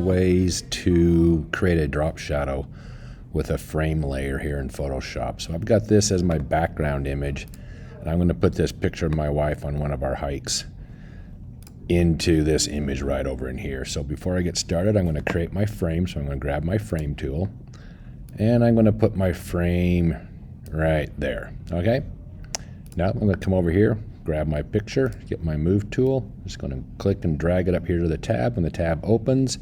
Ways to create a drop shadow with a frame layer here in Photoshop. So I've got this as my background image, and I'm going to put this picture of my wife on one of our hikes into this image right over in here. So before I get started, I'm going to create my frame. So I'm going to grab my frame tool, and I'm going to put my frame right there. Okay. Now I'm going to come over here, grab my picture, get my move tool. I'm just going to click and drag it up here to the tab. When the tab opens,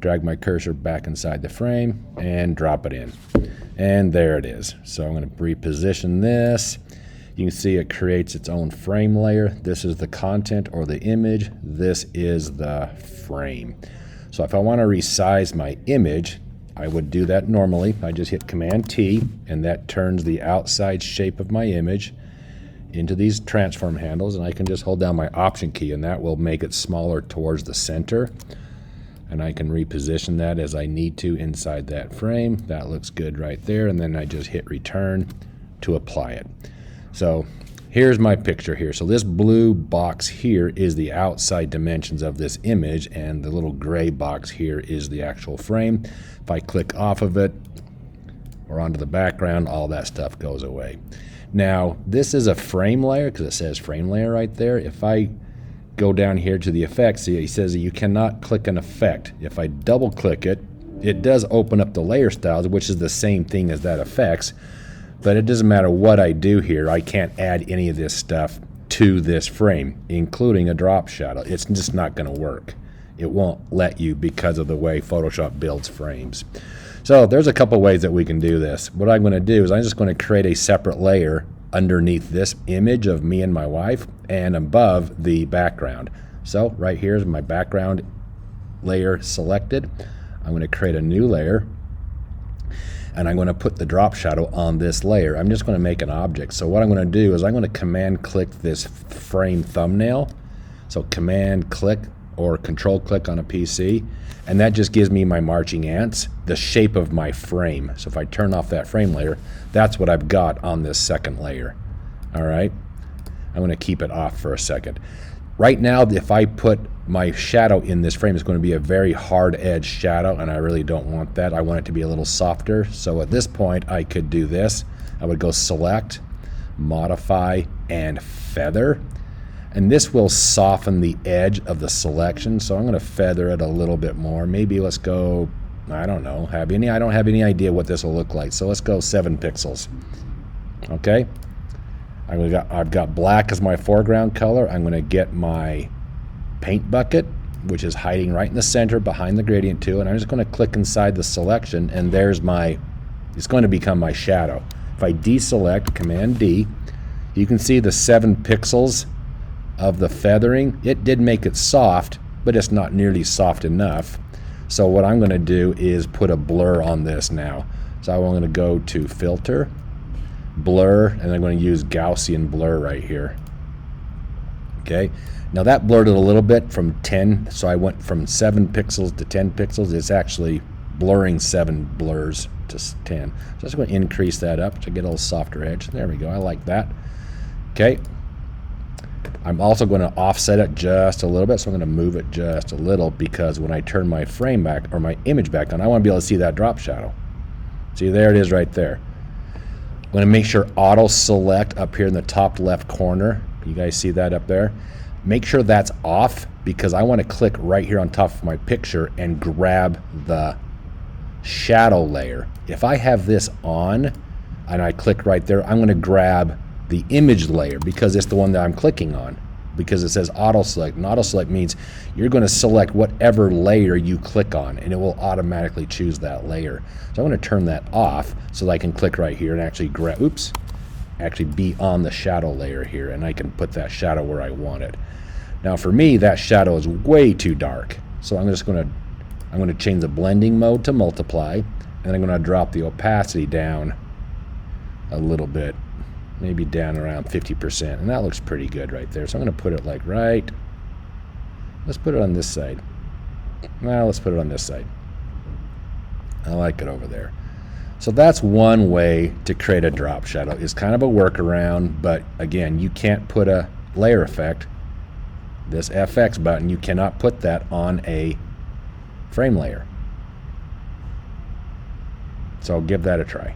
drag my cursor back inside the frame and drop it in. And there it is. So I'm going to reposition this. You can see it creates its own frame layer. This is the content or the image. This is the frame. So if I want to resize my image, I would do that normally. I just hit Command T, and that turns the outside shape of my image into these transform handles, and I can just hold down my Option key, and that will make it smaller towards the center. And I can reposition that as I need to inside that frame. That looks good right there, and then I just hit Return to apply it. So here's my picture here. So this blue box here is the outside dimensions of this image, and the little gray box here is the actual frame. If I click off of it or onto the background, all that stuff goes away. Now, this is a frame layer because it says frame layer right there. If I go down here to the effects, see, it says that you cannot click an effect. If I double click it, it does open up the layer styles, which is the same thing as that effects, but it doesn't matter what I do here. I can't add any of this stuff to this frame, including a drop shadow. It's just not going to work. It won't let you because of the way Photoshop builds frames. So there's a couple ways that we can do this. What I'm going to do is I'm just going to create a separate layer underneath this image of me and my wife and above the background. So right here is my background layer selected. I'm going to create a new layer, and I'm going to put the drop shadow on this layer. I'm just going to make an object. So what I'm going to do is I'm going to command click this frame thumbnail. So command click or control click on a PC, and that just gives me my marching ants, the shape of my frame. So if I turn off that frame layer, that's what I've got on this second layer. All right, I'm going to keep it off for a second. Right now, if I put my shadow in this frame, it's going to be a very hard edge shadow, and I really don't want that. I want it to be a little softer. So at this point, I could do this. I would go select, modify, and feather. And this will soften the edge of the selection. So I'm going to feather it a little bit more. Maybe let's go, I don't know, I don't have any idea what this will look like. So let's go 7 pixels. Okay. I've got black as my foreground color. I'm going to get my paint bucket, which is hiding right in the center behind the gradient tool. And I'm just going to click inside the selection, and there's it's going to become my shadow. If I deselect, Command D, you can see the 7 pixels of the feathering. It did make it soft, but it's not nearly soft enough. So what I'm going to do is put a blur on this now. So I'm going to go to Filter, Blur, and I'm going to use Gaussian blur right here. Okay, now that blurred it a little bit from 10, so I went from 7 pixels to 10 pixels. It's actually blurring 7 blurs to 10. So I'm just going to increase that up to get a little softer edge. There we go, I like that. Okay. I'm also going to offset it just a little bit, so I'm going to move it just a little, because when I turn my frame back or my image back on, I want to be able to see that drop shadow. See, there it is right there. I'm going to make sure auto select up here in the top left corner. You guys see that up there? Make sure that's off, because I want to click right here on top of my picture and grab the shadow layer. If I have this on and I click right there, I'm going to grab the image layer, because it's the one that I'm clicking on, because it says auto select, and auto select means you're going to select whatever layer you click on, and it will automatically choose that layer. So I'm going to turn that off so that I can click right here and actually be on the shadow layer here, and I can put that shadow where I want it. Now for me, that shadow is way too dark, so I'm going to change the blending mode to multiply, and I'm going to drop the opacity down a little bit, maybe down around 50%, and that looks pretty good right there. So I'm going to put it like let's put it on this side. Well, let's put it on this side. I like it over there. So that's one way to create a drop shadow. It's kind of a workaround, but again, you can't put a layer effect, this FX button, you cannot put that on a frame layer. So give that a try.